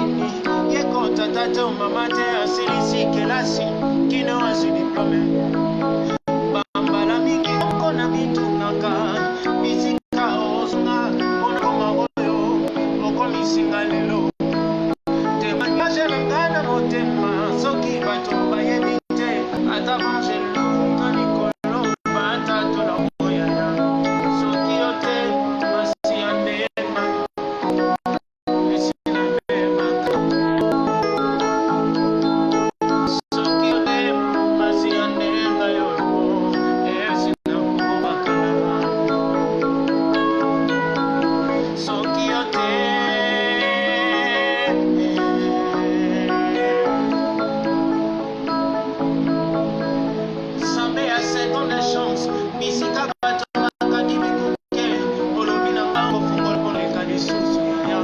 nini yekota tata mama te asilisi kelasi kino asu diplome bambala mingi kona bitungaka bisika ozunga kona koma oyo okomisinga lelo témoignage ngana motema soki bato bayebi te ata bangelo kanikolo batatu na moyana soki yo te masi ya ndema esina bebaka soki yo te masi ya ndenga yo esina kubakala soki yo te seconde chance bisika bato bakandi bikuke olobi na ngango fungol koleka lisusu ya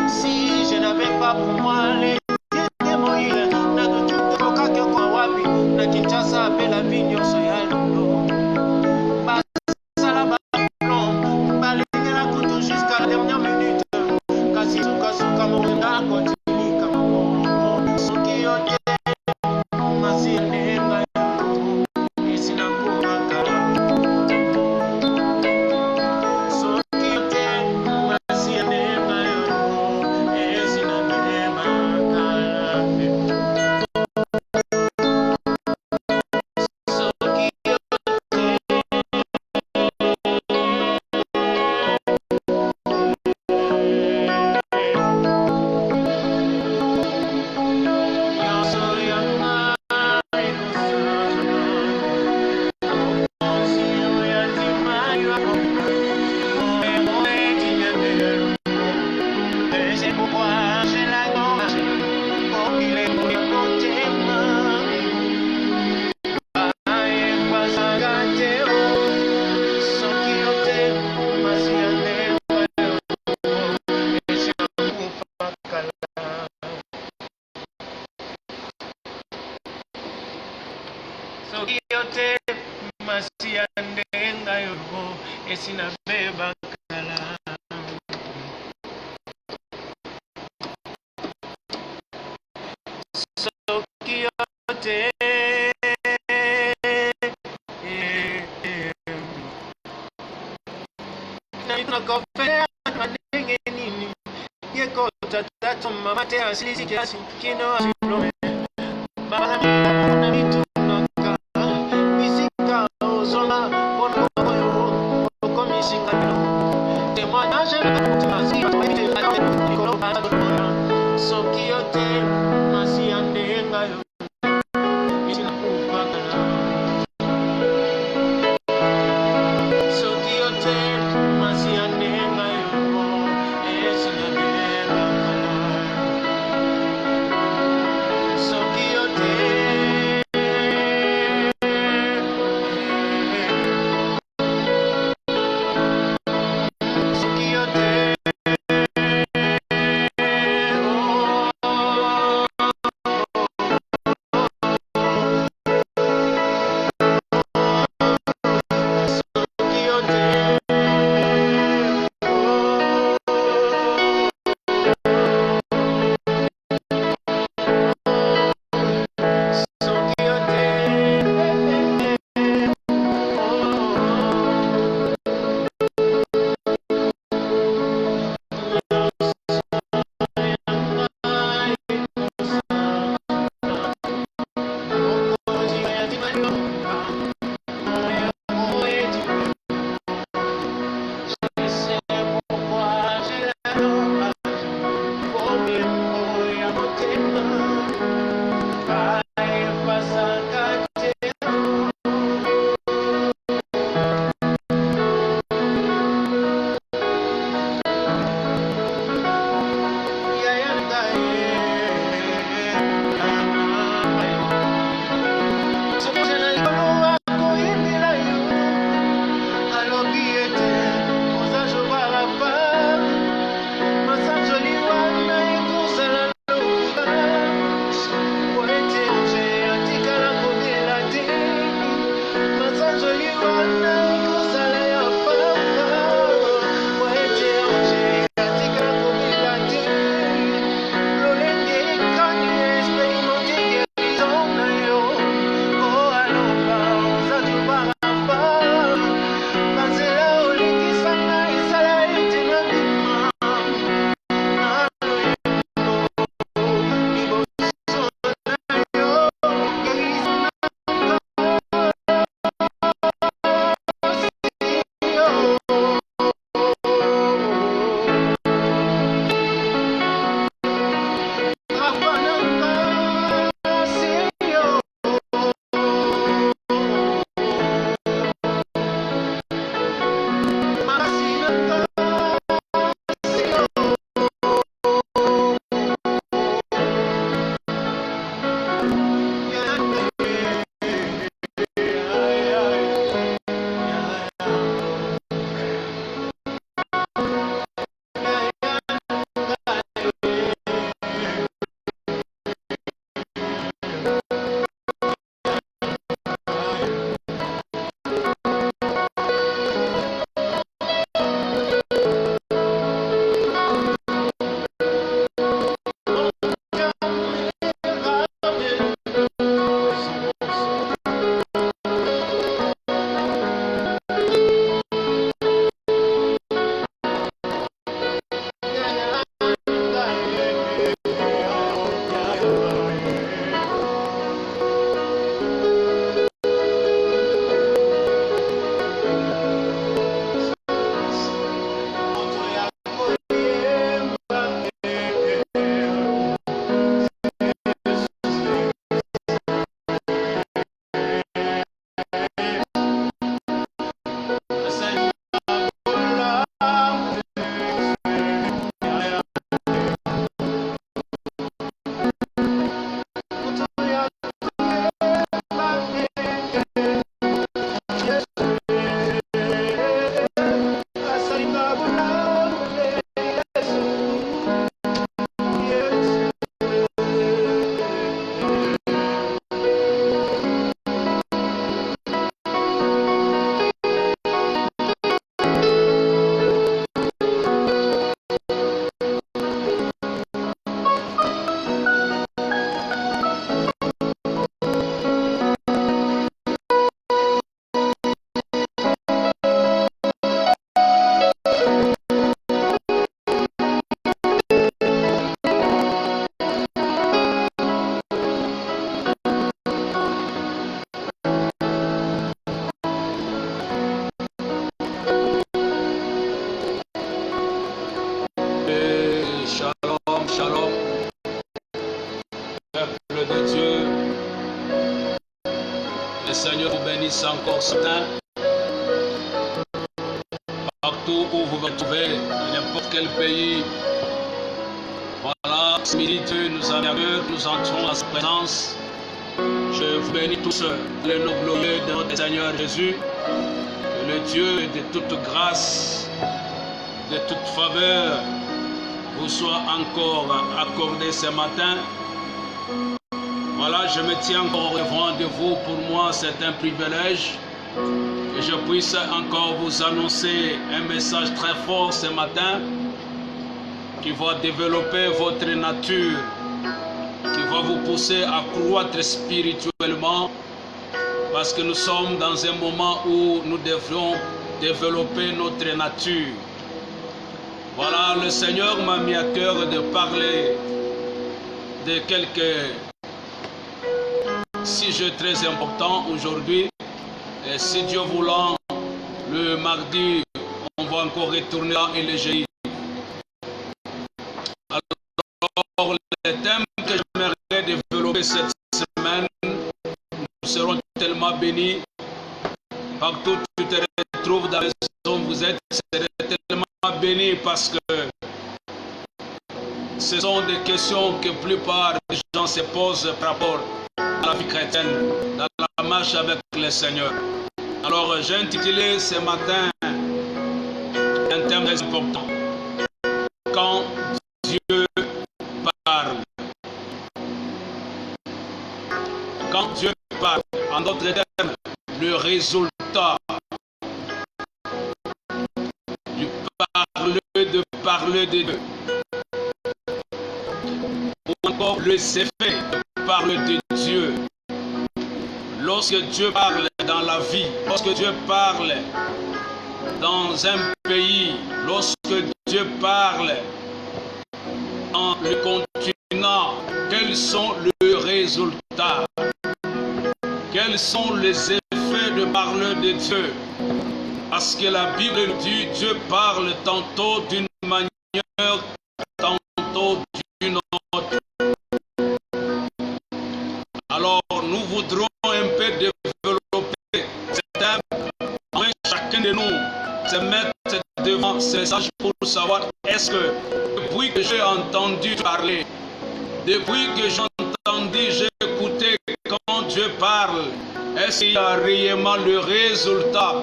si je n'avais pas pour moi les moyens na tukokaki kwa wapi na Kinshasa pe la vie nyonso ya lolo basala baplon balingela kutu jusqu'à la dernière minute kasi sukasuka morenga kotinika soki yo te masi nenga soki yo te masi ya ndenga yo esina bebakala soki yo te nakofea mandenge nini yekota tata mama te asilisi kiasi kino asiplome bana mitu témoignage soki yo te masi ya ndenga yo esina kubakala soki yo te masi ya ndenga yo esina bebakala de Dieu. Le Seigneur vous bénisse encore ce matin. Partout où vous vous trouvez, dans n'importe quel pays. Voilà, ce midi, Dieu nous a permis, nous entrons à sa présence. Je vous bénis tous le nom glorieux de notre Seigneur Jésus. Que le Dieu de toute grâce, de toute faveur, vous soit encore accordé ce matin. Voilà, je me tiens encore devant de vous. Pour moi, c'est un privilège que je puisse encore vous annoncer un message très fort ce matin qui va développer votre nature, qui va vous pousser à croître spirituellement, parce que nous sommes dans un moment où nous devrons développer notre nature. Voilà, le Seigneur m'a mis à cœur de parler de quelques sujets très importants aujourd'hui. Et si Dieu voulant, le mardi, on va encore retourner là et le jeudi. Alors, les thèmes que j'aimerais développer cette semaine, nous serons tellement bénis. Partout où tu te retrouves, dans les maison où vous êtes, serez tellement bénis parce que ce sont des questions que la plupart des gens se posent par rapport à la vie chrétienne, dans la marche avec le Seigneur. Alors, j'ai intitulé ce matin un thème très important. Quand Dieu parle. Quand Dieu parle, en d'autres termes, le résultat du parler de Dieu. Ou encore les effets de parler de Dieu. Lorsque Dieu parle dans la vie, lorsque Dieu parle dans un pays, lorsque Dieu parle dans le continent, quels sont les résultats? Quels sont les effets de parler de Dieu? Parce que la Bible dit Dieu parle tantôt d'une manière, tantôt d'une autre. Alors nous voudrons un peu développer ce thème, afin chacun de nous se mettre devant ce message pour savoir est-ce que depuis que j'ai entendu parler, depuis que j'ai entendu, j'ai écouté quand Dieu parle, est-ce qu'il y a réellement le résultat?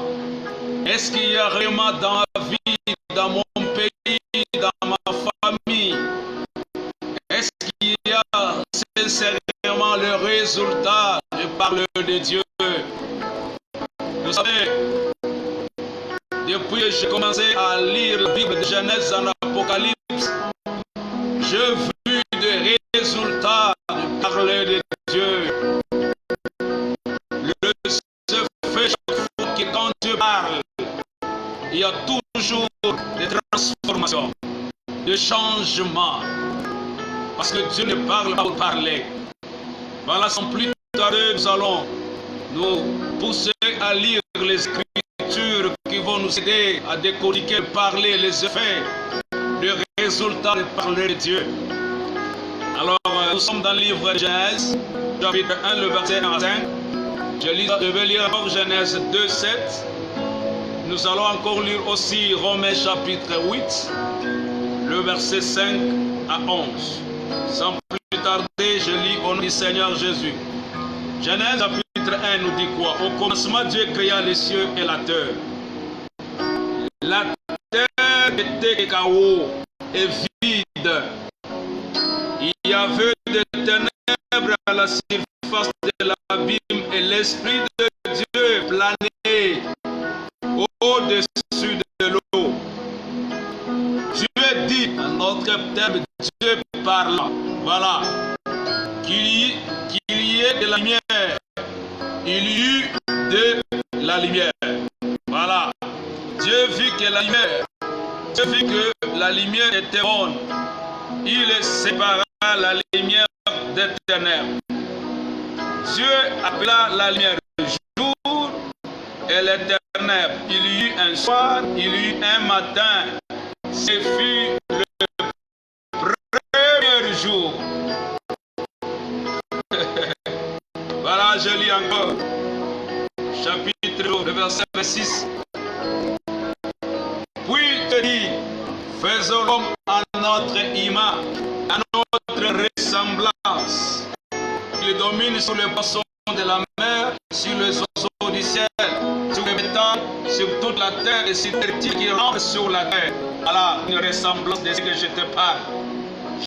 Est-ce qu'il y a réellement dans ma vie, dans mon pays, dans ma famille? Est-ce qu'il y a sincèrement le résultat de parler de Dieu? Vous savez, depuis que j'ai commencé à lire la Bible de Genèse en Apocalypse, j'ai vu des résultats de parler de Dieu. Le fait chaque fois que quand Dieu parle, il y a toujours des transformations, des changements. Parce que Dieu ne parle pas pour parler. Voilà, sans plus tarder, nous allons nous pousser à lire les Écritures qui vont nous aider à décortiquer, parler les effets, le résultat de parler de Dieu. Alors, nous sommes dans le livre de Genèse, chapitre 1, le verset 1 à 5. Je vais lire encore Genèse 2, 7. Nous allons encore lire aussi Romains chapitre 8, le verset 5 à 11. Sans plus tarder, je lis au nom du Seigneur Jésus. Genèse chapitre 1 nous dit quoi? Au commencement, Dieu créa les cieux et la terre. La terre était chaos et vide. Il y avait des ténèbres à la surface de l'abîme et l'Esprit de Dieu planait au-dessus de l'eau. Dieu dit, en notre terme, Dieu parle. Voilà. Qu'il y ait de la lumière. Il y eut de la lumière. Voilà. Dieu vit que la lumière. Dieu vit que la lumière était bonne. Il sépara la lumière des ténèbres. Dieu appela la lumière jour et les ténèbres. Il y eut un soir, il y eut un matin. Ce fut le premier jour. je lis encore. Chapitre 2, le verset 26. Puis te dit, faisons l'homme à notre image, à notre ressemblance. Il domine sur les poissons de la mer, sur les oiseaux du ciel, sur les bétails, sur toute la terre et sur les petits qui rampent sur la terre. Voilà une ressemblance de ce que je te parle.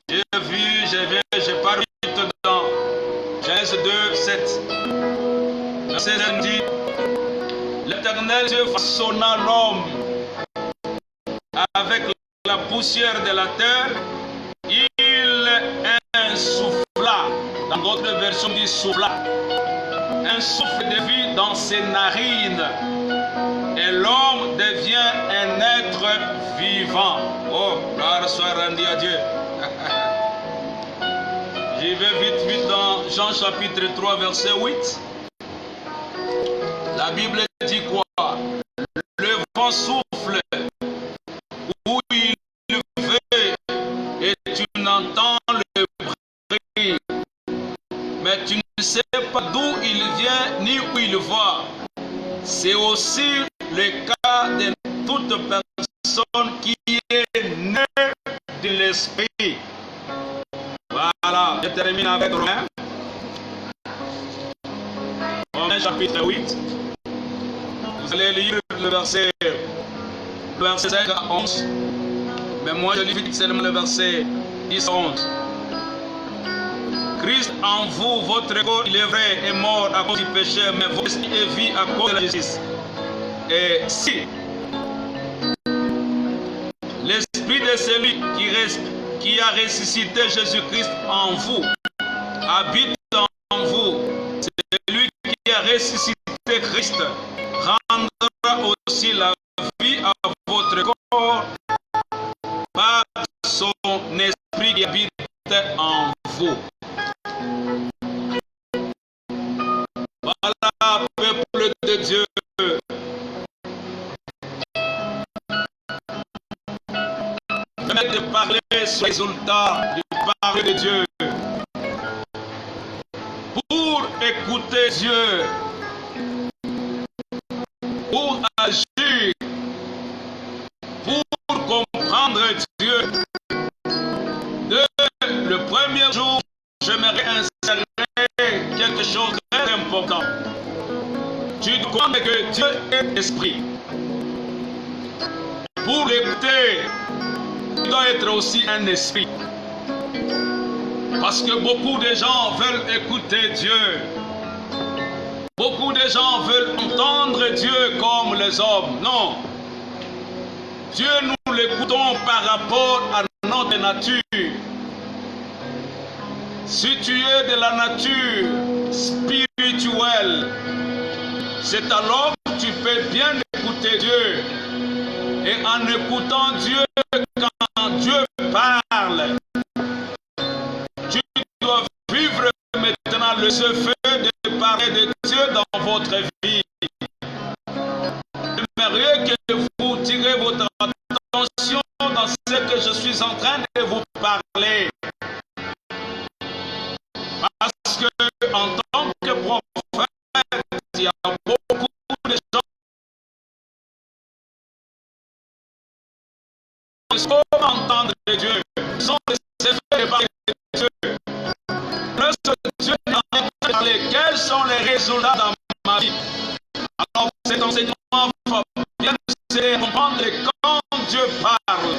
J'ai vu, j'ai paru dans Genèse 2, 7. Verset 1 dit, l'Éternel Dieu façonna l'homme avec la poussière de la terre, il insuffla, dans d'autres versions dit souffla, un souffle de vie dans ses narines, et l'homme devient un être vivant. Oh, gloire soit rendue à Dieu. J'y vais vite dans Jean chapitre 3 verset 8. La Bible dit quoi? Le vent souffle où il veut et tu n'entends le bruit, mais tu ne sais pas d'où il vient ni où il va. C'est aussi le cas de toute personne qui est née de l'esprit. Voilà, je termine avec Romains. Romains chapitre 8. Vous allez lire le verset 5 à 11. Mais moi je lis seulement le verset 10 à 11. Christ en vous, votre corps, il est vrai, est mort à cause du péché, mais votre esprit est vie à cause de la justice. Et si l'esprit de celui qui a ressuscité Jésus-Christ en vous habite en vous, celui qui a ressuscité Christ rendra aussi la vie à votre corps par son esprit qui habite en vous. Voilà, peuple de Dieu. Permettez de parler sur les résultats du parler de Dieu. Pour écouter Dieu, pour agir, pour comprendre Dieu. Le premier jour, j'aimerais insérer quelque chose de très important. Tu dois comprendre que Dieu est esprit. Pour l'écouter, tu dois être aussi un esprit. Parce que beaucoup de gens veulent écouter Dieu. Beaucoup de gens veulent entendre Dieu comme les hommes. Non. Dieu, nous l'écoutons par rapport à notre nature. Si tu es de la nature spirituelle, c'est alors que tu peux bien écouter Dieu. Et en écoutant Dieu, quand Dieu parle, tu dois vivre maintenant le fait de parler de Dieu dans votre vie. J'aimerais que vous tirez votre attention dans ce que je suis en train de vous parler. Parce que en tant que prophète, il y a beaucoup de gens qui sont entendre Dieu, qui sont des parler de Dieu. Lorsque Dieu est en train de parler, quels sont les résultats dans ma vie? Alors cet enseignement va bien se comprendre quand Dieu parle.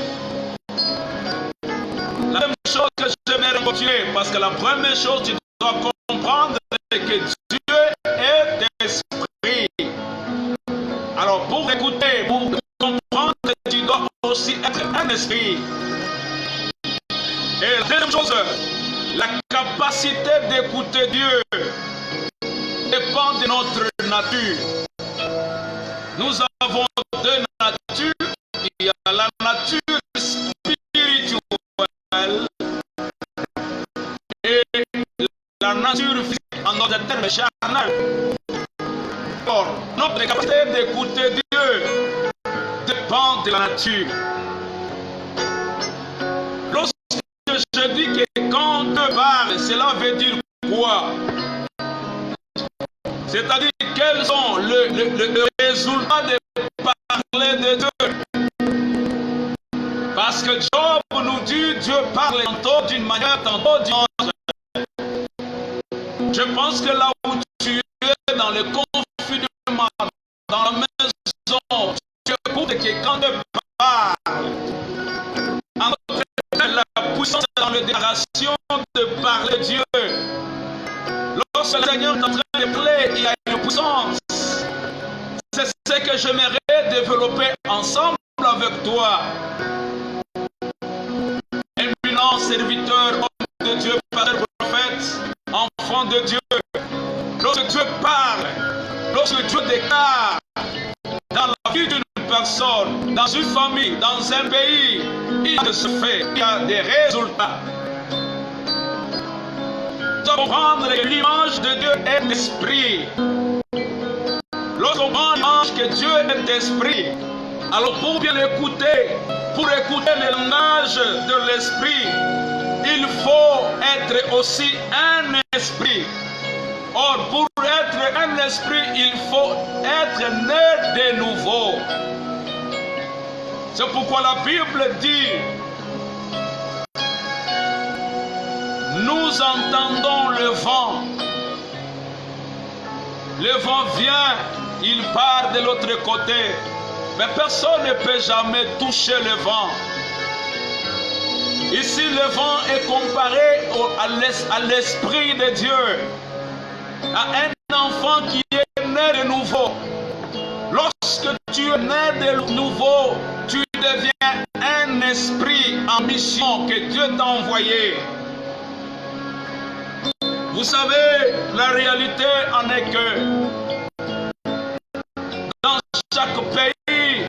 La même chose que j'aimerais continuer, parce que la première chose, tu dois comprendre que Dieu est esprit. Alors pour écouter, pour comprendre, tu dois aussi être un esprit. Et la deuxième chose, la capacité d'écouter Dieu dépend de notre nature. Nous avons deux natures. Il y a la nature spirituelle et la nature physique, en d'autres termes charnel. Or, notre capacité d'écouter Dieu dépend de la nature. Lorsque je dis que quand Dieu parle, cela veut dire quoi? C'est-à-dire, quels sont le résultat de parler de Dieu? Parce que Job nous dit, Dieu parle tantôt d'une manière, tantôt d'une autre. Je pense que là où tu es, dans le confinement, dans la maison, tu écoutes quelqu'un te parle. La puissance dans la déclaration de parler Dieu. Lorsque le Seigneur est en train de parler, il y a une puissance. C'est ce que j'aimerais développer ensemble avec toi. Éminent serviteur, homme de Dieu, père, prophète, enfant de Dieu. Lorsque Dieu parle, lorsque Dieu déclare dans la vie d'une personne, dans une famille, dans un pays, il y a de ce fait, il y a des résultats. Tu dois comprendre que l'image de Dieu est esprit. Lorsqu'on prend l'image que Dieu est esprit, alors pour bien écouter, pour écouter le langage de l'esprit, il faut être aussi un esprit. Or, pour être un esprit, il faut être né de nouveau. C'est pourquoi la Bible dit, nous entendons le vent. Le vent vient, il part de l'autre côté. Mais personne ne peut jamais toucher le vent. Ici, le vent est comparé à l'Esprit de Dieu, à un enfant qui est né de nouveau. Lorsque tu es né de nouveau, tu deviens un esprit en mission que Dieu t'a envoyé. Vous savez, la réalité en est que dans chaque pays,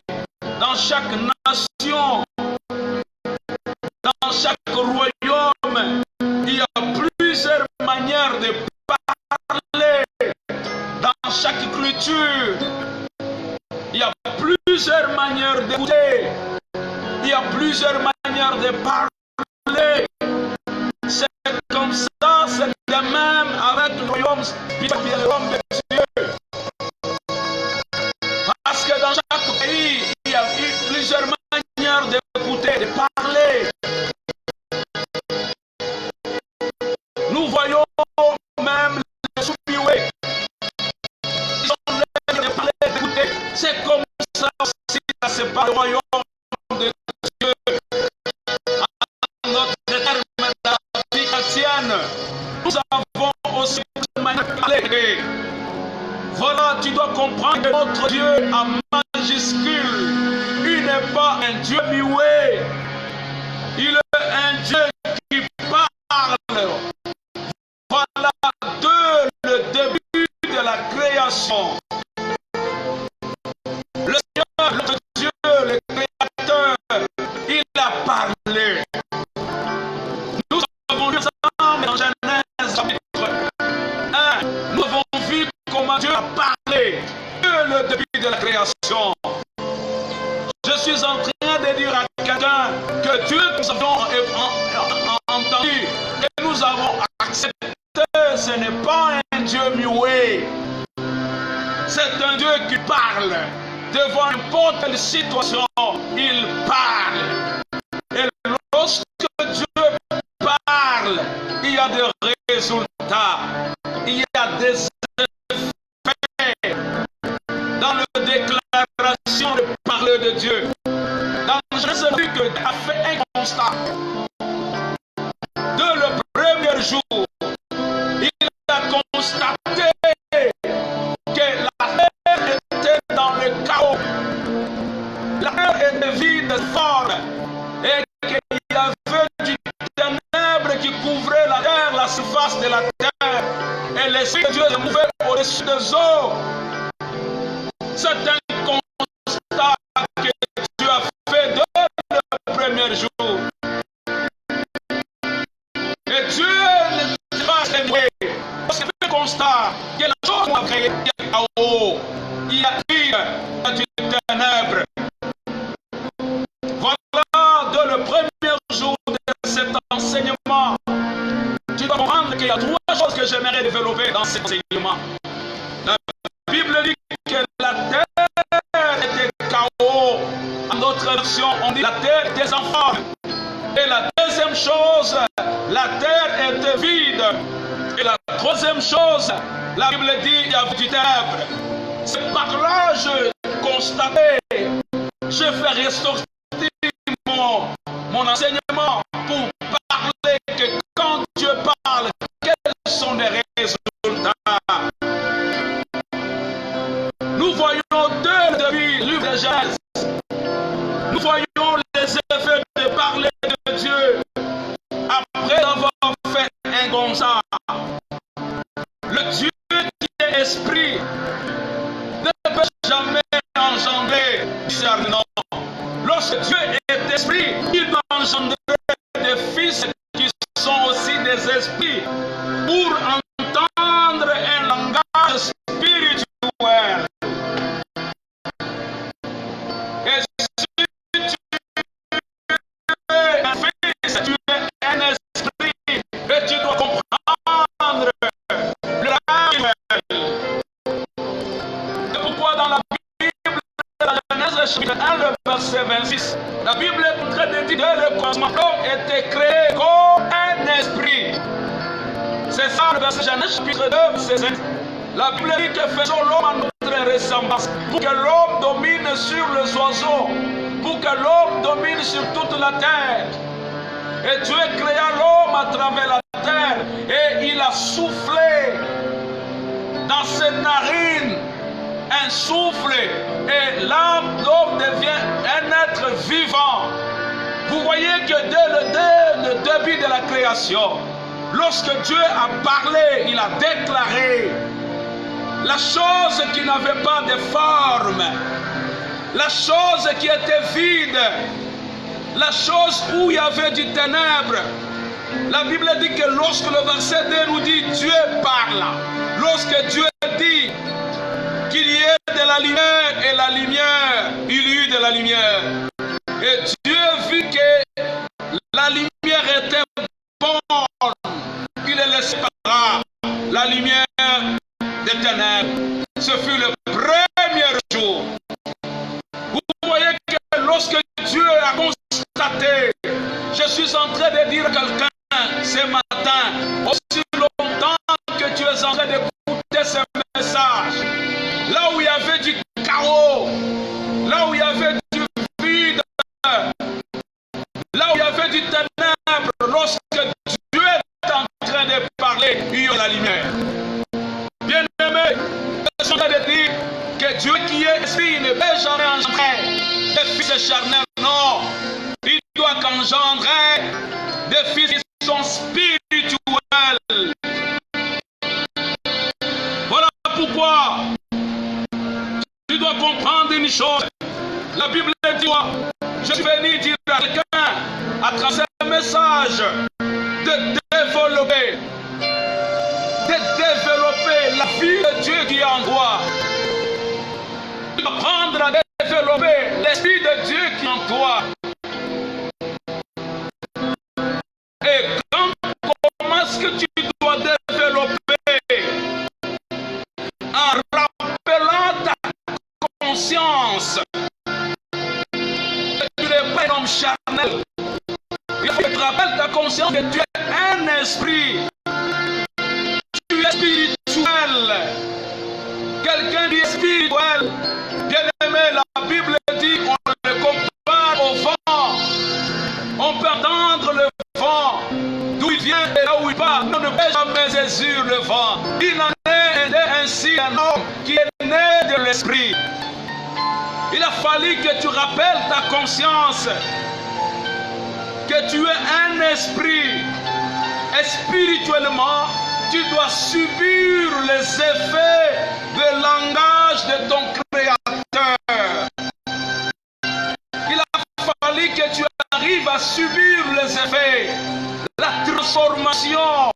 dans chaque nation, dans chaque royaume, il y a plusieurs manières de parler. Dans chaque culture, il y a plusieurs manières d'écouter. Il y a plusieurs manières de parler. C'est comme ça, c'est de même avec le royaume spirituel, le royaume de Dieu. Parce que dans chaque pays, il y a eu plusieurs manières d'écouter, de parler. Nous voyons même les sous-pioués. Ils ont l'air de parler, d'écouter. C'est comme ça aussi, ça se passe le royaume de Dieu. À notre terme de la vie chrétienne, nous avons aussi une manière de parler. Voilà, tu dois comprendre que notre Dieu en majuscule, il n'est pas un Dieu muet. Il est un Dieu qui parle. Voilà le début de la création. Le Seigneur, notre Dieu, le Créateur, il a parlé. Nous avons lu ensemble dans Genèse chapitre 1. Nous avons vu comment Dieu a parlé dès le début de la création. Je suis en train de dire à quelqu'un que Dieu que nous avons entendu, que nous avons accepté, ce n'est pas un Dieu muet. C'est un Dieu qui parle. Devant n'importe quelle situation, il parle. Et lorsque Dieu parle, il y a des résultats. Il y a des effets. Dans la déclaration de parler de Dieu, dans Genèse, vu que Dieu a fait un constat. Dès le premier jour, il a constaté que la terre était dans le chaos. La terre était vide, forte, et qu'il y avait du ténèbre qui couvrait la terre, la surface de la terre, et l'Esprit de Dieu se mouvait au-dessus des eaux. C'est un constat que Dieu a fait dès le premier jour. Et Dieu ne va pas s'émouer. Parce qu'il fait un constat que la chose a créé, il y a chaos, il y a du ténèbre. Voilà, dès le premier jour de cet enseignement, tu dois comprendre qu'il y a trois choses que j'aimerais développer dans cet enseignement. La était vide. Et la troisième chose, la Bible dit il y avait du ténèbre. C'est par là que je constatais, je fais ressortir mon enseignement pour parler que quand Dieu parle, quels sont les résultats? Nous voyons depuis le livre de Genèse, nous voyons les effets de parler de Dieu après avoir fait un comme ça. Le Dieu qui est esprit ne peut jamais engendrer discernement. Lorsque Dieu est esprit, il doit engendrer des fils qui sont aussi des esprits pour entendre un langage spirituel. Et si tu es un fils, tu es un esprit et tu dois comprendre le langage. C'est pourquoi dans la Bible, dans Genèse chapitre 1, le verset 26, la Bible est en train de dire que le commencement était créé comme un esprit. C'est ça le verset Genèse chapitre 2, verset 5. La Bible dit que faisons l'homme à notre ressemblance, pour que l'homme domine sur les oiseaux, pour que l'homme domine sur toute la terre. Et Dieu créa l'homme à travers la terre, et il a soufflé dans ses narines un souffle, et l'homme devient un être vivant. Vous voyez que dès le début de la création, lorsque Dieu a parlé, il a déclaré la chose qui n'avait pas de forme, la chose qui était vide, la chose où il y avait du ténèbre. La Bible dit que lorsque le verset 2 nous dit Dieu parle, lorsque Dieu dit qu'il y ait de la lumière et la lumière, il y eut de la lumière. Et Dieu vit que la lumière était bonne. Il est laissé par la lumière des ténèbres. Ce fut le premier jour. Vous voyez que lorsque Dieu a constaté, je suis en train de dire à quelqu'un ce matin, aussi longtemps que tu es en train d'écouter ce message, là où il y avait du chaos, là où il y avait du vide, là où il y avait du ténèbre, lorsque Dieu est en train de parler, il y a la lumière. Bien-aimé, je suis en train de dire que Dieu qui est esprit ne peut jamais engendrer des fils charnels, non. Il doit qu'engendrer des fils qui sont spirituels. Voilà pourquoi tu dois comprendre une chose. La Bible dit, je suis venu dire à quelqu'un, à travers ce message, de développer la vie de Dieu qui est en toi. Tu dois apprendre à développer l'esprit de Dieu qui est en toi. Et comment est-ce que tu dois développer? En rappelant ta conscience que tu n'es pas un homme charnel. Il faut que tu rappelles ta conscience que tu es un esprit. Tu es spirituel. Quelqu'un qui est spirituel. Bien aimé, la Bible dit on le compare au vent. On peut entendre le vent, d'où il vient et là où il part. On ne peut jamais saisir le vent. Il en est ainsi un homme qui est né de l'esprit. Il a fallu que tu rappelles ta conscience que tu es un esprit. Et spirituellement, tu dois subir les effets du langage de ton Créateur. Il a fallu que tu arrives à subir les effets, la transformation.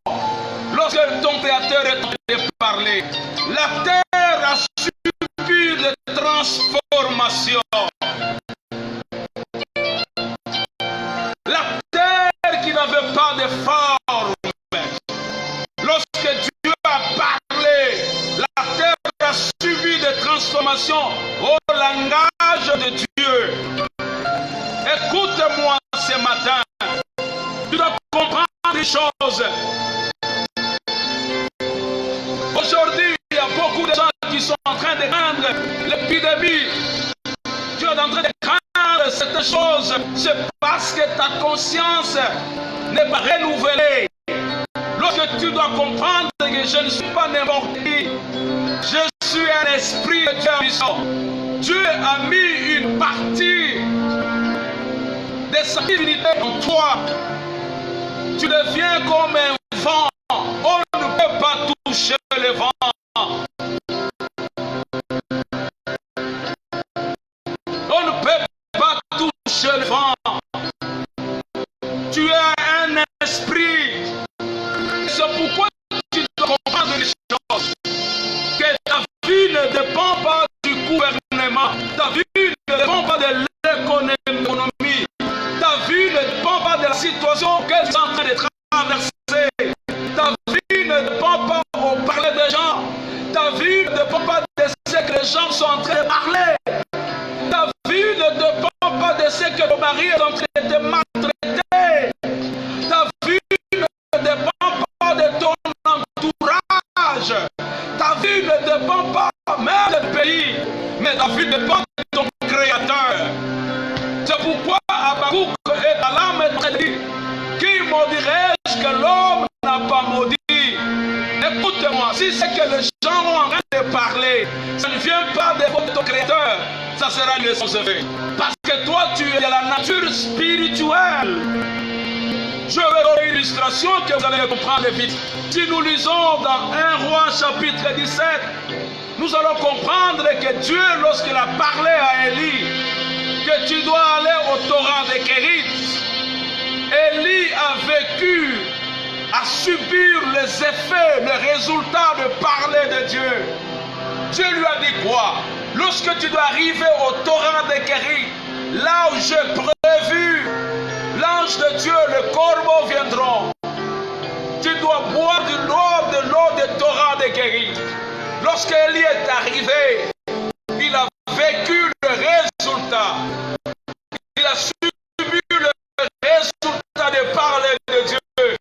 Lorsque ton Créateur est en train de parler, la terre a subi des transformations. La terre qui n'avait pas de forme, lorsque Dieu a parlé, la terre a subi des transformations au langage de Dieu. Écoute-moi ce matin. Tu dois comprendre des choses. ces choses, c'est parce que ta conscience n'est pas renouvelée. Lorsque tu dois comprendre que je ne suis pas n'importe qui, je suis un esprit de Dieu puissant. Dieu a mis une partie de sa divinité en toi. Tu deviens comme un vent. On ne peut pas toucher le vent. On ne peut pas toucher le vent. Tu es un esprit. C'est pourquoi tu dois comprendre les choses. Que ta vie ne dépend pas du gouvernement. Ta vie ne dépend pas de l'économie. Ta vie ne dépend pas de la situation que tu es en train de traverser. Ta vie ne dépend pas au parler des gens. Ta vie ne dépend pas de ce que les gens sont en train de parler. Ta vie ne dépend pas de ce que ton mari est en train de te maltraiter. Ta vie ne dépend pas de ton entourage. Ta vie ne dépend pas même du pays, mais ta vie dépend de ton Créateur. C'est pourquoi Habakkuk est à l'âme et dit: qui maudirais-je que l'homme n'a pas maudit? Écoute-moi, si c'est que les gens ont en train de parler, ça ne vient pas de ton Créateur, ça sera une leçon sevère. Parce que toi, tu es de la nature spirituelle. Je vais donner une illustration que vous allez comprendre vite. Si nous lisons dans 1 Roi chapitre 17, nous allons comprendre que Dieu, lorsqu'il a parlé à Élie, que tu dois aller au torrent de Kérit, Élie a vécu, à subir les effets, les résultats de parler de Dieu. Dieu lui a dit quoi? Lorsque tu dois arriver au torrent de Kérit, là où j'ai prévu, l'ange de Dieu, le corbeau viendront. Tu dois boire de l'eau des torrents de Kérit. Lorsque Élie est arrivé, il a vécu le résultat. Il a subi le résultat de parler de Dieu.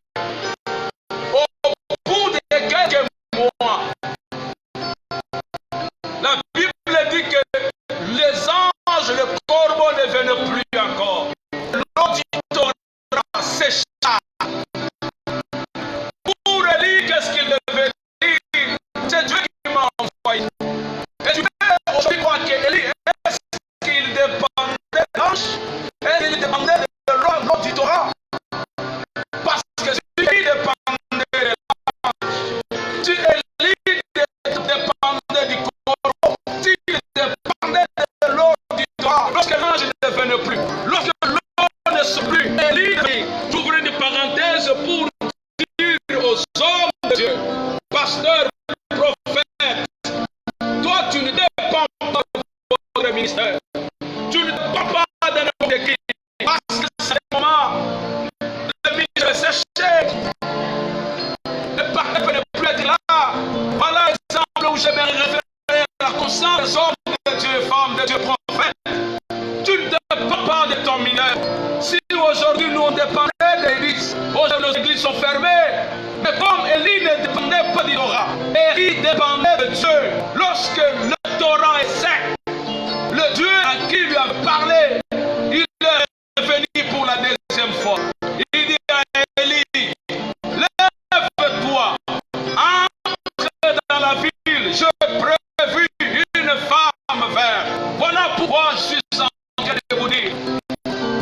Au bout de quelques mois, la Bible dit que les anges, le corbeau ne venaient plus encore. L'eau du torrent sécha. Pour Élie, qu'est-ce qu'il devait dire? C'est Dieu qui m'a envoyé. Et tu peux aujourd'hui croire qu'Élie, est-ce qu'il dépendait de l'ange? Est-ce qu'il dépendait de l'eau du torrent? Parce que si il dépendait de l'ange, si Élie dépendait du corbeau, si il dépendait de l'eau du torrent, lorsque l'ange ne venait plus, lorsque l'eau ne se plus, Élie, j'ouvre une parenthèse pour dire aux hommes de Dieu, pasteurs, prophètes, toi tu ne dépends pas de votre ministère, tu ne dépends pas de n'importe qui, parce que c'est le moment, le ministère est séché, le partenaire ne peut plus être là. Voilà l'exemple où j'aimerais référer à la conscience des hommes de Dieu, femmes de Dieu, prophètes. Tu ne dépends pas de ton mineur. Si aujourd'hui nous on dépendait de l'église, aujourd'hui nos églises sont fermées, mais comme Élie ne dépendait pas du Torah, Élie dépendait de Dieu. Lorsque le Torah est sec, le Dieu à qui lui a parlé, il est revenu pour la deuxième fois. Il dit à Élie: lève-toi, entre dans la ville, je prévu une femme verte. Voilà pourquoi je suis en train de vous dire.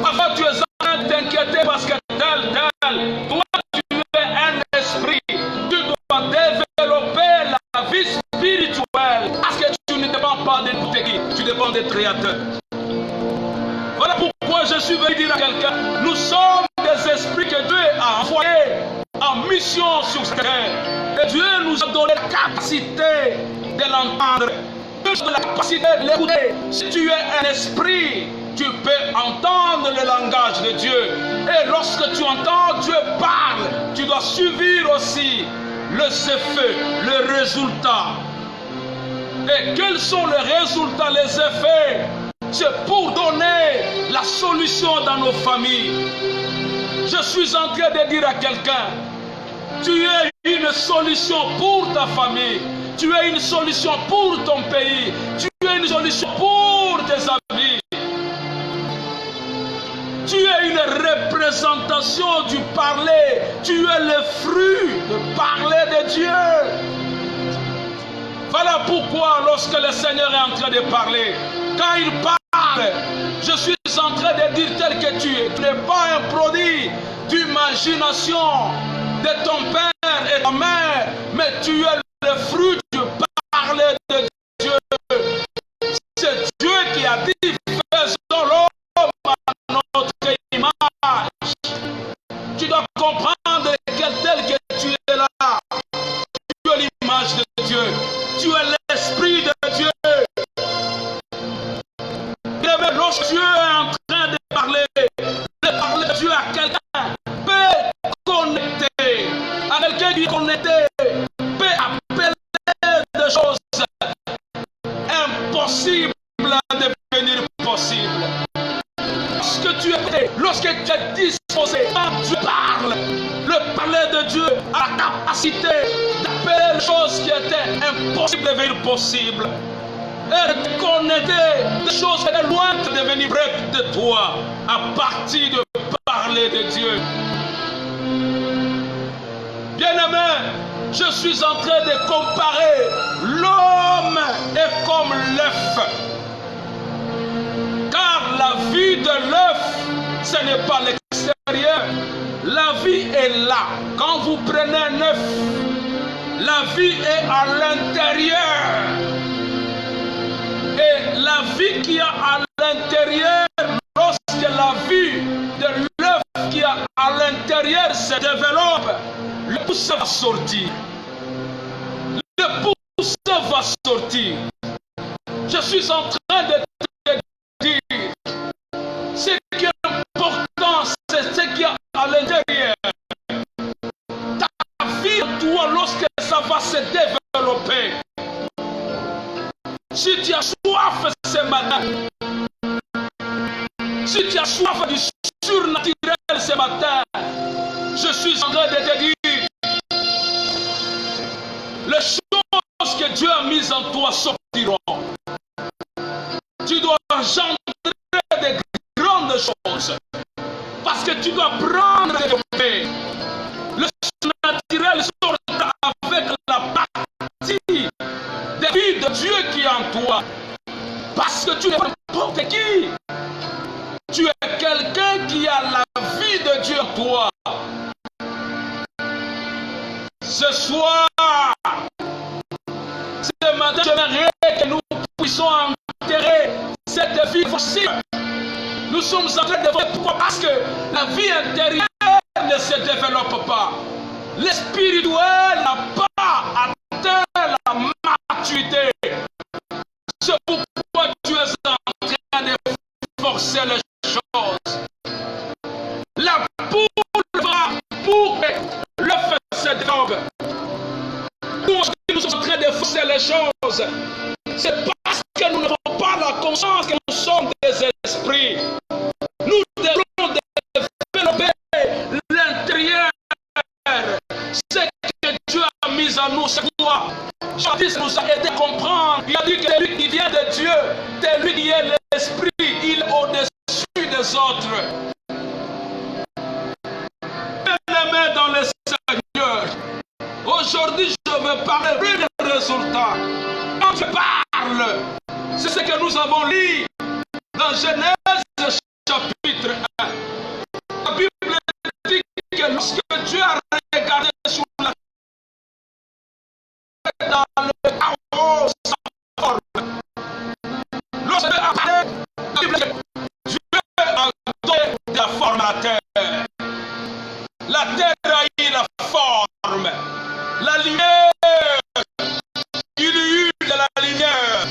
Parfois tu es en train de t'inquiéter parce que tel, toi tu es un esprit. Tu dois développer la vie spirituelle parce que tu ne dépends pas de n'importe qui, tu dépends des créateurs. Voilà pourquoi je suis venu dire à quelqu'un, nous sommes des esprits que Dieu a envoyés en mission sur cette terre. Et Dieu nous a donné la capacité de l'entendre, la capacité de l'écouter. Si tu es un esprit, tu peux entendre le langage de Dieu. Et lorsque tu entends Dieu parle, tu dois suivre aussi les effets, les résultats. Et quels sont les résultats, les effets? C'est pour donner la solution dans nos familles. Je suis en train de dire à quelqu'un, tu es une solution pour ta famille, tu es une solution pour ton pays, tu es une solution pour tes amis. représentation du parler. Tu es le fruit de parler de Dieu. Voilà pourquoi lorsque le Seigneur est en train de parler, quand il parle, je suis en train de dire tel que tu es. Tu n'es pas un produit d'imagination de ton père et ta mère, mais tu es le fruit du parler de Dieu. C'est Dieu qui a dit, faisons l'homme à notre image. Tu dois comprendre que tel que tu es là, tu es l'image de Dieu. Tu es l'esprit de Dieu. Lorsque Dieu est en train de parler de Dieu à quelqu'un, peut connecter, à quelqu'un qui est connecté, peut appeler des choses impossibles à devenir possibles. Lorsque tu es disposé, quand Dieu parle, le parler de Dieu a la capacité d'appeler les choses qui étaient impossibles à devenir possibles. Et de connecter des choses qui étaient loin de devenir près de toi à partir de parler de Dieu. Bien-aimé, je suis en train de comparer l'homme est comme l'œuf. Car la vie de l'œuf, ce n'est pas l'extérieur. La vie est là. Quand vous prenez un œuf, la vie est à l'intérieur. Et la vie qu'il y a à l'intérieur, lorsque la vie de l'œuf qui est à l'intérieur se développe, le pouce va sortir. Le pouce va sortir. Je suis en train de te dire, ce qui est important, c'est ce qui est à l'intérieur. Ta vie, toi, lorsque ça va se développer, si tu as soif ce matin, si tu as soif du surnaturel ce matin, je suis en train de te dire, les choses que Dieu a mises en toi sortiront. Tu dois engendrer de grandes choses, parce que tu dois prendre et développer. Le surnaturel sortira avec la partie de vie de Dieu qui est en toi. Parce que tu n'es pas n'importe qui. Tu es quelqu'un qui a la vie de Dieu en toi. Ce soir, ce matin, j'aimerais que nous puissions enterrer cette vie fossile. Nous sommes en train de voir pourquoi? Parce que la vie intérieure ne se développe pas. Le spirituel n'a pas atteint la maturité. C'est pourquoi tu es en train de forcer les choses. La poule va pour que l'œuf se développe. Nous sommes en train de forcer les choses. C'est parce que nous n'avons pas la conscience que nous sommes des esprits. Nous devons développer l'intérieur. Ce que Dieu a mis en nous, c'est quoi? Jean-Baptiste nous a aidé à comprendre. Il a dit que celui qui vient de Dieu, c'est lui qui est l'esprit, il est au-dessus des autres. Bien-aimés dans le Seigneur, aujourd'hui je veux parler plus de résultats. Quand je parle, c'est ce que nous avons lu dans Genèse chapitre 1. La Bible dit que lorsque Dieu a regardé sur la dans le chaos sans forme, lorsque Dieu a parlé, la Bible dit que Dieu a donné de la forme à la terre. La terre a eu la forme. La lumière, il y a eu de la lumière.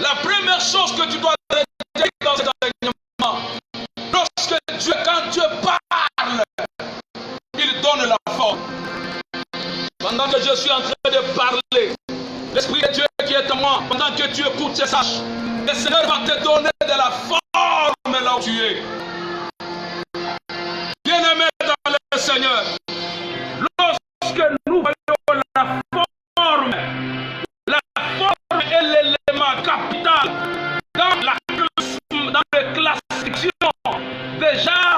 La première chose que tu dois retenir dans cet enseignement, lorsque Dieu, quand Dieu parle, il donne la forme. Pendant que je suis en train de parler, l'Esprit de Dieu qui est en moi, pendant que tu écoutes ces sages, le Seigneur va te donner de la forme là où tu es. Bien-aimé dans le Seigneur, lorsque nous voyons la forme est l'élément capital dans la classification. Déjà,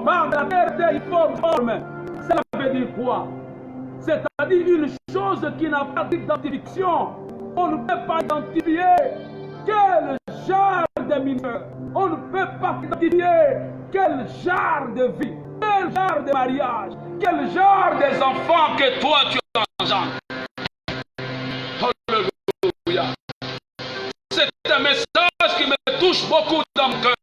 parle de la terre terriforme, ça veut dire quoi? C'est-à-dire une chose qui n'a pas d'identification. On ne peut pas identifier quel genre de mineur. On ne peut pas identifier quel genre de vie, quel genre de mariage, quel genre des enfants que toi tu engendres. Alléluia. C'est un message qui me touche beaucoup dans mon cœur.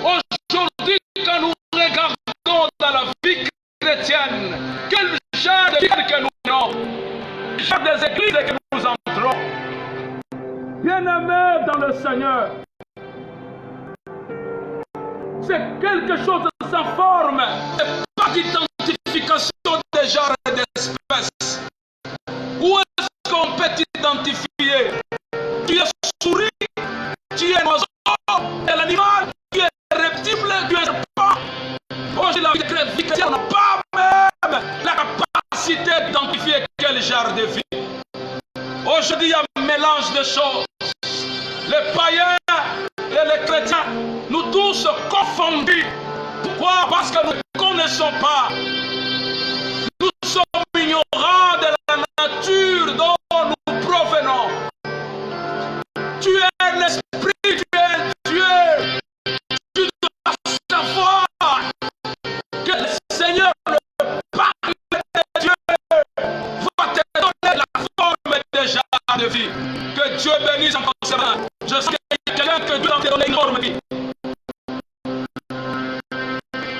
Aujourd'hui, quand nous regardons dans la vie chrétienne, quel genre de vie que nous avons, quel genre des églises que nous entrons. Bien-aimés dans le Seigneur, c'est quelque chose sans forme, c'est pas d'identification des genres et d'espèces. Où est-ce qu'on peut t'identifier? Tu es souris, tu es un oiseau, tu es l'animal, tu es reptile, tu es serpent. Aujourd'hui, la vie chrétienne n'a pas même la capacité d'identifier quel genre de vie. Aujourd'hui, il y a un mélange de choses. Les païens et les chrétiens, nous tous confondus. Pourquoi? Parce que nous ne connaissons pas. Nous sommes ignorants de la nature dont nous provenons. Tu es un esprit, tu es un Dieu. Tu dois savoir que le Seigneur, le Père de Dieu, va te donner la forme des genres de vie. Que Dieu bénisse encore ses mains. Je sais qu'il y a quelqu'un que Dieu va te donner une forme de vie.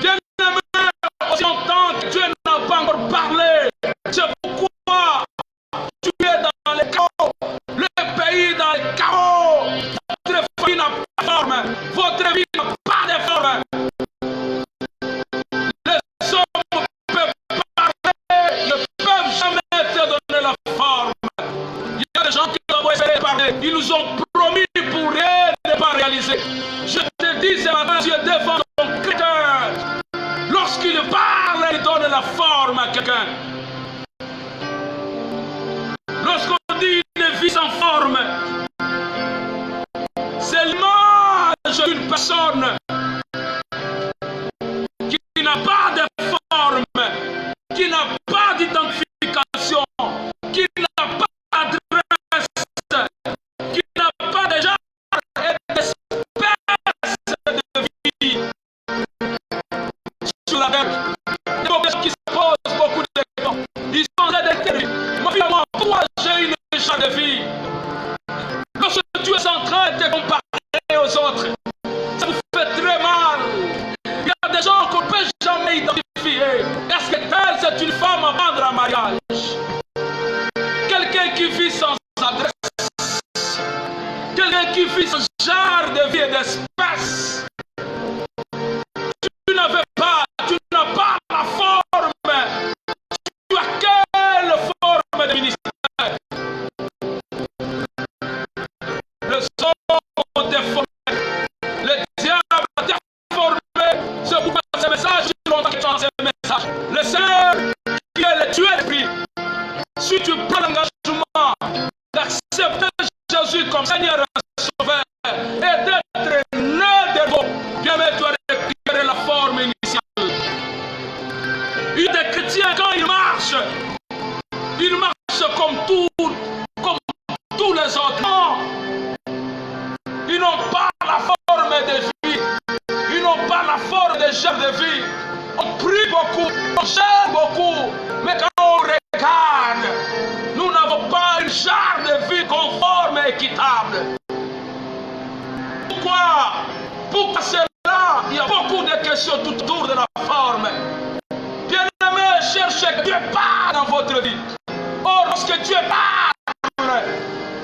Bien-aimé, aussi longtemps que Dieu n'a pas encore parlé, c'est pourquoi tu es dans les chaos, le pays dans les chaos. Votre famille n'a pas de forme, votre vie n'a pas de forme. Les hommes peuvent parler, ne peuvent jamais te donner la forme. Il y a des gens qui ont essayé de parler, ils nous ont promis pour rien ne pas réaliser. Je te dis ce matin, Dieu défend ton cœur. Lorsqu'il parle, il donne la forme à quelqu'un. Lorsqu'on dit une vie sans forme, c'est l'image d'une personne qui n'a pas de forme, qui n'a pas d'identification, qui n'a pas d'adresse, qui n'a pas de genre et d'espèce de vie sur la terre. Il y a beaucoup de gens qui se posent beaucoup de questions. Ils sont déterminés. Moi, finalement, pourquoi j'ai une genre de vie? Lorsque tu es en train de te comparer aux autres, ça vous fait très mal. Il y a des gens qu'on ne peut jamais identifier. Est-ce que telle c'est une femme à vendre en mariage? Quelqu'un qui vit sans adresse. Quelqu'un qui vit sans genre de vie et d'espèce. Tu n'as pas la forme. Tu as quelle forme de ministère? Les hommes ont déformé, le diable a déformé. C'est pourquoi ce message, longtemps que tu as ce message. Le Seigneur, qui est le Dieu esprit, si tu prends l'engagement d'accepter Jésus comme Seigneur et Sauveur et d'être né de nouveau, bien tu vas récupérer la forme initiale. Il y a des chrétiens, quand ils marchent comme tous les autres. Non. Ils n'ont pas la forme de vie. Ils n'ont pas la forme de genre de vie. On prie beaucoup, on gère beaucoup, mais quand on regarde, nous n'avons pas un genre de vie conforme et équitable. Pourquoi cela? Il y a beaucoup de questions tout autour de la forme. Bien-aimés, cherchez Dieu parle dans votre vie. Or, lorsque Dieu parle,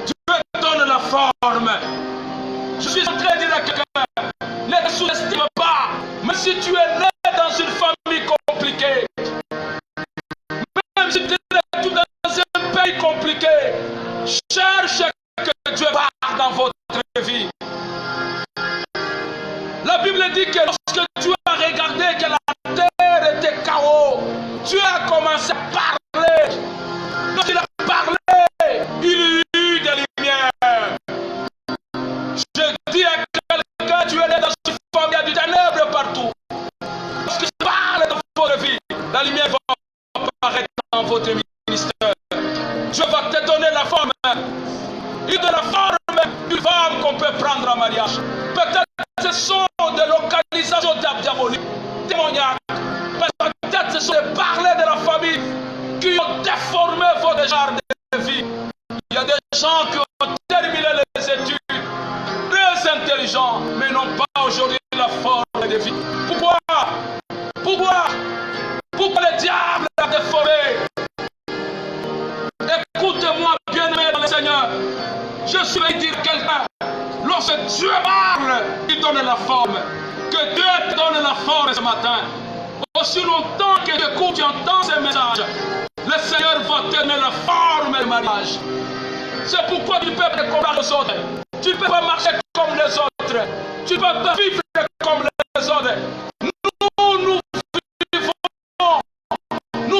Dieu donne la forme. Je suis en train de dire à quelqu'un, ne te sous-estime pas, mais si tu es né dans une famille compliquée, même si tu es dans un pays compliqué, cherche que Dieu parle dans votre vie. La Bible dit que lorsque tu as regardé que la terre était chaos, Dieu a commencé à parler. Lorsqu'il a parlé, il y eut des lumières. Je dis à quelqu'un, tu es né dans une famille du ténèbre mariage. Peut-être ce sont des localisations diaboliques, démoniaques. Peut-être ce sont des parlers de la famille qui ont déformé votre genre de vie. Il y a des gens qui ont terminé les études, très intelligents, mais n'ont pas aujourd'hui la forme de vie. Pourquoi le diable a déformé? Écoutez-moi, bien-aimé dans le Seigneur. Je suis dire à quelqu'un, lorsque Dieu parle, il donne la forme. Que Dieu te donne la forme ce matin. Aussi longtemps que tu écoutes, tu entends ces messages, le Seigneur va te donner la forme du mariage. C'est pourquoi tu ne peux pas comparer aux autres. Tu ne peux pas marcher comme les autres. Tu ne peux pas vivre comme les autres. Nous vivons, nous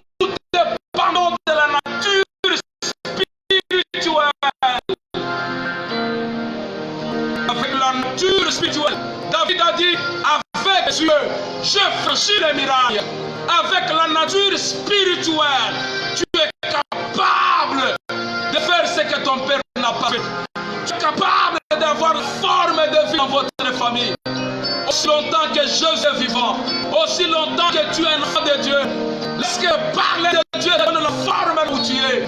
dépendons de la nature spirituelle. Avec la nature spirituelle, David a dit, avec Dieu, je franchis les miracles. Avec la nature spirituelle, tu es capable de faire ce que ton père n'a pas fait. Tu es capable d'avoir une forme de vie dans votre famille. Aussi longtemps que Jésus est vivant, aussi longtemps que tu es un enfant de Dieu, lorsque parler de Dieu donne la forme où tu es.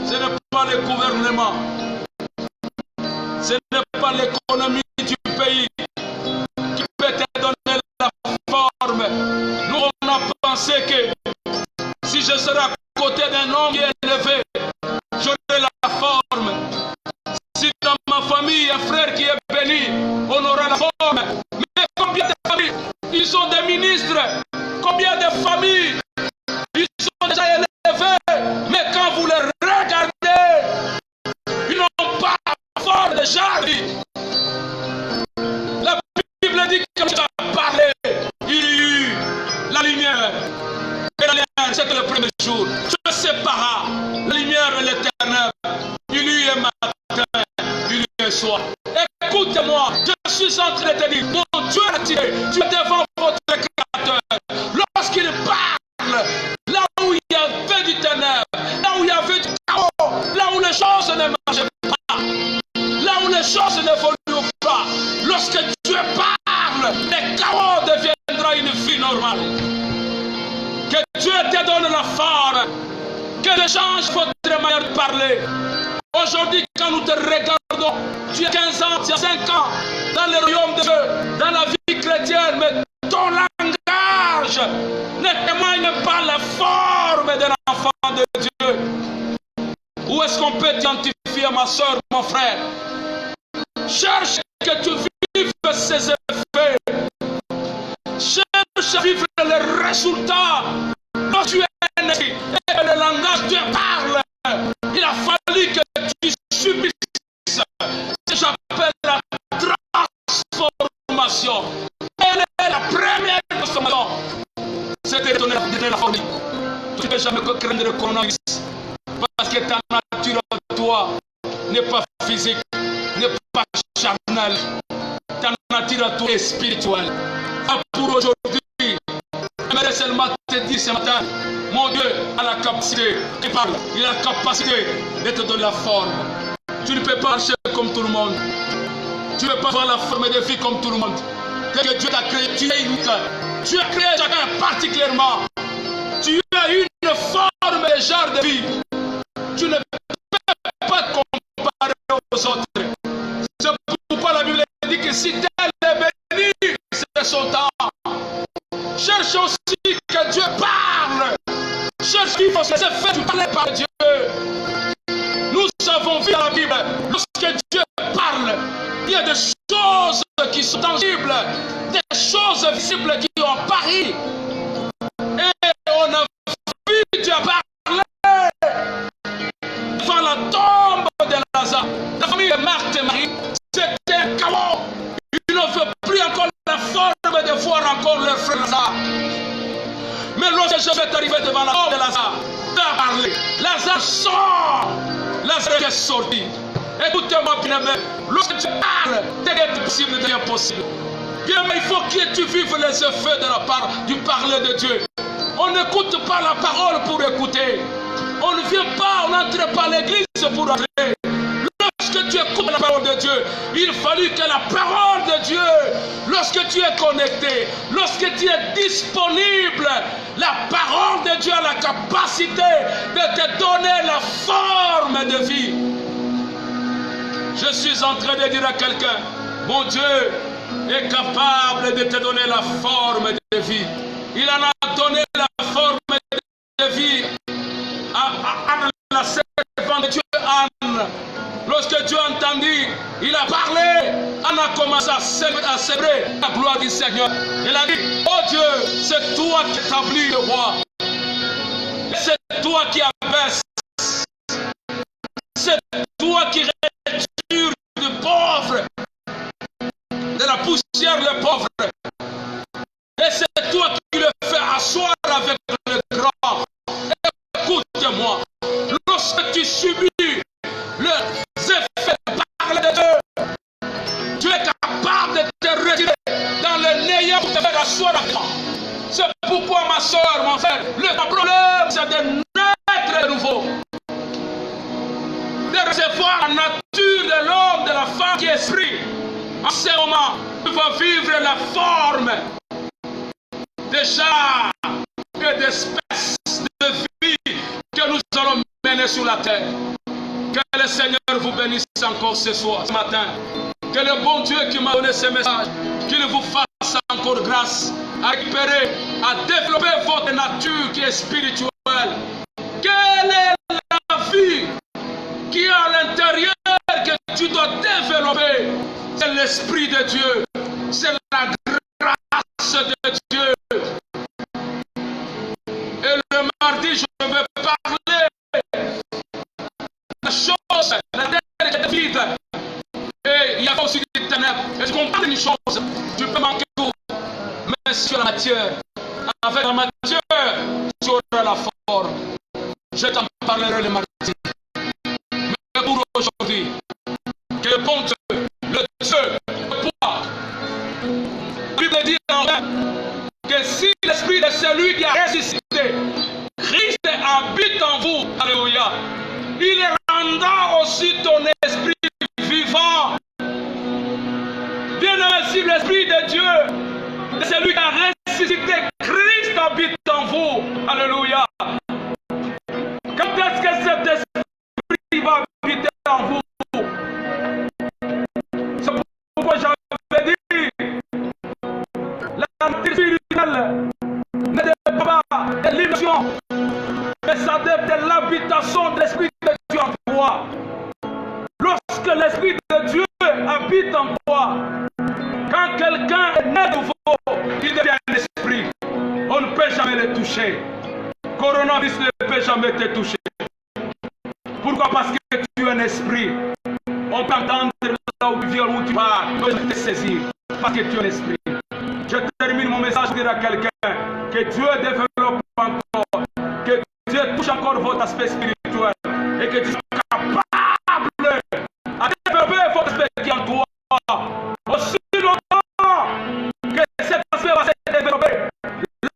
Ce n'est pas le gouvernement, ce n'est pas l'économie du pays qui peut te donner la forme. Nous, on a pensé que si je serais à côté d'un homme qui est élevé, j'aurai la forme. Si dans ma famille, il y a un frère qui est béni, on aura la forme. Mais combien de familles, ils sont des ministres, combien de familles, ils sont déjà élevés, mais quand vous les regardez, ils n'ont pas la forme de Jésus. La Bible dit que tu as parlé, il y a eu la lumière. Et la lumière, c'était le premier jour. Je sépara la lumière et les ténèbres. Il y a matin, il y a soir. Écoute-moi, je suis en train de te dire, mon Dieu a tiré, tu es devant votre Créateur. Lorsqu'il parle, là où il y avait du ténèbre, là où il y avait du chaos, là où les choses ne marchaient pas, là où les choses n'évoluent pas, lorsque Dieu parle, le chaos deviendra une vie normale. Que Dieu te donne la forme, que tu changes votre manière de parler. Aujourd'hui, quand nous te regardons, tu as 15 ans, tu as 5 ans, dans le royaume de Dieu, dans la vie chrétienne, mais ton langage ne témoigne pas la forme d'un enfant de Dieu. Où est-ce qu'on peut identifier, ma soeur, mon frère? Cherche que tu vives ces effets. Cherche à vivre les résultats. Quand tu es né et que le langage te parle, il a fallu que tu subisses ce que j'appelle la transformation. Elle est la première transformation. C'était de donner la folie. Tu ne peux jamais craindre le coronavirus. Parce que ta nature en toi n'est pas physique, n'est pas charnelle. Ta nature en toi est spirituelle. Pour aujourd'hui, j'aimerais seulement te dire ce matin, mon Dieu a la capacité, il parle, il a la capacité de te donner la forme. Tu ne peux pas marcher comme tout le monde. Tu ne peux pas avoir la forme de vie comme tout le monde. Dès que Dieu t'a créé, tu es unique. Tu as créé chacun particulièrement. Tu as une forme de genre de vie. Tu ne peux pas te comparer aux autres. C'est pourquoi la Bible dit que si tel est béni, c'est son temps. Cherche aussi que Dieu parle. Cherche qu'il faut se faire parler par Dieu. Nous avons vu dans la Bible, lorsque Dieu parle, il y a des choses qui sont tangibles, des choses visibles qui ont apparu. Et on a vu Dieu parler devant la tombe de Lazare. La famille de Marthe et Marie, c'était un chaos. Ils ne veulent plus encore la forme de voir encore leur frère Lazare. Mais lorsque Jésus est arrivé devant la tombe de Lazare, il a parlé. Lazare sort. Lazare est sorti. Écoutez-moi bien, mais lorsque tu parles, c'est possible devient possible. Bien, mais il faut que tu vives les effets de la part du parler de Dieu. On n'écoute pas la parole pour écouter. On ne vient pas, on n'entre pas à l'église pour entrer. Lorsque tu écoutes la parole de Dieu, il fallut que la parole de Dieu, lorsque tu es connecté, lorsque tu es disponible, la parole de Dieu a la capacité de te donner la forme de vie. Je suis en train de dire à quelqu'un, mon Dieu est capable de te donner la forme de vie. Il en a donné la forme de vie à la servante de Dieu, Anne. Lorsque Dieu a entendu, il a parlé. Anne a commencé à célébrer la gloire du Seigneur. Il a dit, oh Dieu, c'est toi qui établis le roi. C'est toi qui abaisse. C'est toi qui retire du pauvre, de la poussière le pauvre. Et c'est toi qui le fais asseoir avec le grand. Écoute-moi, lorsque tu subis les effets par de Dieu, tu es capable de te retirer dans le néant pour te faire asseoir avec moi. C'est pourquoi ma soeur, mon frère, le problème c'est de naître de nouveau. De recevoir la nature de l'homme, de la femme qui est esprit. En ce moment, tu vas vivre la forme des chars et d'espèces de vie que nous allons mener sur la terre. Que le Seigneur vous bénisse encore ce soir, ce matin. Que le bon Dieu qui m'a donné ce message, qu'il vous fasse encore grâce à récupérer, à développer votre nature qui est spirituelle. Quelle est la vie qui est à l'intérieur que tu dois développer? C'est l'Esprit de Dieu. C'est la grâce de Dieu. Et le mardi, je vais parler de la chose, la terre est vide. Et il y a aussi des ténèbres. Et je comprends une chose. Tu peux manquer tout. Mais sur la matière, avec la matière, tu auras la forme. Je t'en parlerai le mardi. Mais pour aujourd'hui, que le bon Dieu, le Dieu, le pouvoir. La Bible dit en vrai que si l'esprit de celui qui a ressuscité, Christ habite en vous, alléluia, il rendra aussi ton esprit vivant. Bien-aimé, si l'esprit de Dieu, de celui qui a ressuscité, Christ habite en vous, alléluia. Quand est-ce que cet esprit va habiter en vous? C'est pourquoi j'avais dit, la nature spirituelle ne dépend pas de l'illusion, mais ça dépend de l'habitation de l'esprit de Dieu en toi. Lorsque l'esprit de Dieu habite en toi, quand quelqu'un est né de nouveau, il devient un esprit. On ne peut jamais le toucher. Coronavirus ne peut jamais te toucher. Pourquoi? Parce que tu es un esprit. On peut entendre là où tu viens, où tu vas, on peut te saisir. Parce que tu es un esprit. Je termine mon message pour dire à quelqu'un que Dieu développe encore, que Dieu touche encore votre aspect spirituel et que tu sois capable à développer votre aspect qui est en toi. Aussi longtemps que cet aspect va se développer,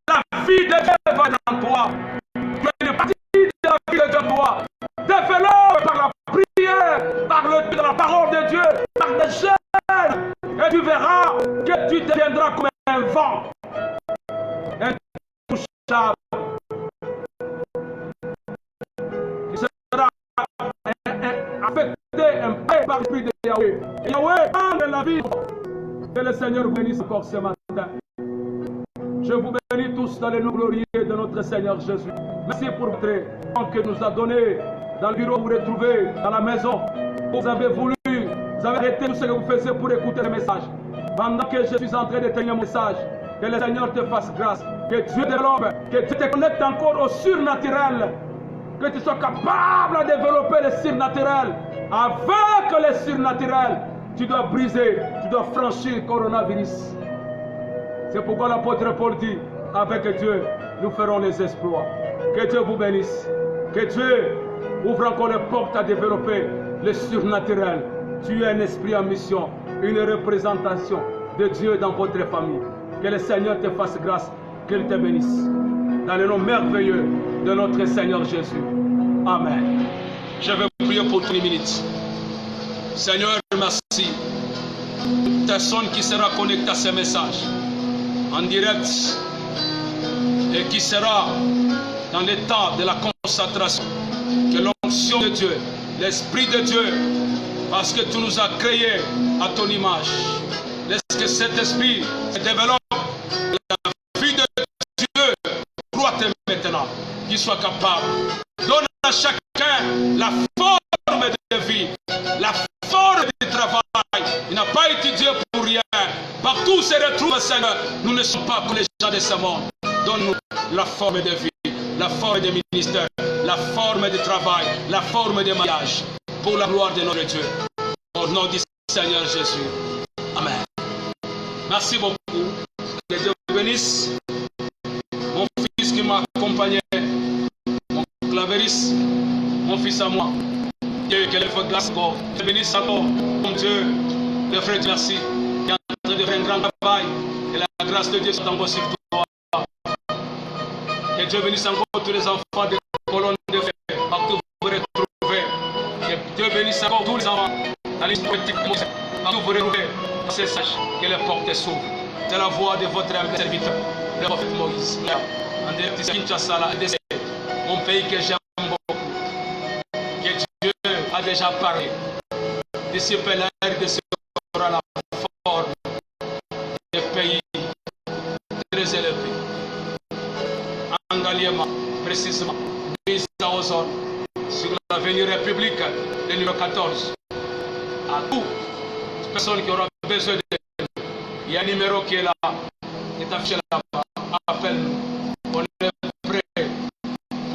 la vie de Dieu va être en toi. Tu es une partie de la vie de Dieu en toi. Développe par la prière, par la parole de Dieu, par des chaînes, et tu verras que tu deviendras comme un vent intouchable. Tu seras affecté un peu par l'esprit de Yahweh. Yahweh, dans la vie, que le Seigneur vous bénisse encore ce matin. Je vous bénis tous dans le nom glorieux de notre Seigneur Jésus. Merci pour votre temps que nous a donné dans le bureau où vous vous retrouvez, dans la maison. Vous avez voulu, vous avez arrêté tout ce que vous faisiez pour écouter le message. Pendant que je suis en train de tenir mon message, que le Seigneur te fasse grâce, que Dieu développe, que Dieu te connecte encore au surnaturel, que tu sois capable de développer le surnaturel. Avec le surnaturel, tu dois briser, tu dois franchir le coronavirus. C'est pourquoi l'apôtre Paul dit, avec Dieu, nous ferons les exploits. Que Dieu vous bénisse. Que Dieu ouvre encore les portes à développer le surnaturel. Tu es un esprit en mission, une représentation de Dieu dans votre famille. Que le Seigneur te fasse grâce, qu'il te bénisse. Dans le nom merveilleux de notre Seigneur Jésus. Amen. Je vais prier pour 3 minutes. Seigneur, merci. Personne qui sera connectée à ces messages en direct et qui sera dans l'état de la concentration, que l'onction de Dieu, l'Esprit de Dieu, parce que tu nous as créés à ton image, laisse que cet esprit se développe, la vie de Dieu croît maintenant, qu'il soit capable. Donne à chacun la forme de vie, la forme de travail. Il n'a pas étudié pour rien. Partout où se retrouve, Seigneur, nous ne sommes pas comme les gens de ce monde. Donne-nous la forme de vie, la forme de ministère, la forme de travail, la forme de mariage, pour la gloire de notre Dieu. Au nom du Seigneur Jésus. Amen. Merci beaucoup. Que Dieu bénisse. Mon fils qui m'a accompagné, mon clavériste, mon fils à moi. Dieu, que le feu de grâce, Dieu bénisse encore, mon Dieu, le frère, merci, qui est en train de faire un grand travail, et la grâce de Dieu soit encore sur toi. Que Dieu bénisse encore tous les enfants de colonnes de fer, partout vous vous retrouvez. Que Dieu bénisse encore tous les enfants, dans les petites mosées, partout vous vous retrouvez. C'est sage que les portes s'ouvrent. C'est la voix de votre âme serviteur, le prophète Moïse. En direct de Kinshasa, mon pays que j'aime beaucoup. Que Dieu a déjà parlé. D'ici peu l'air de sera la forme des pays très élevés. Engaliement, précisément, mise aux ordres sur l'avenir république, le numéro 14. À toutes les personnes qui auront besoin de. Il y a un numéro qui est là, qui est affiché là-bas.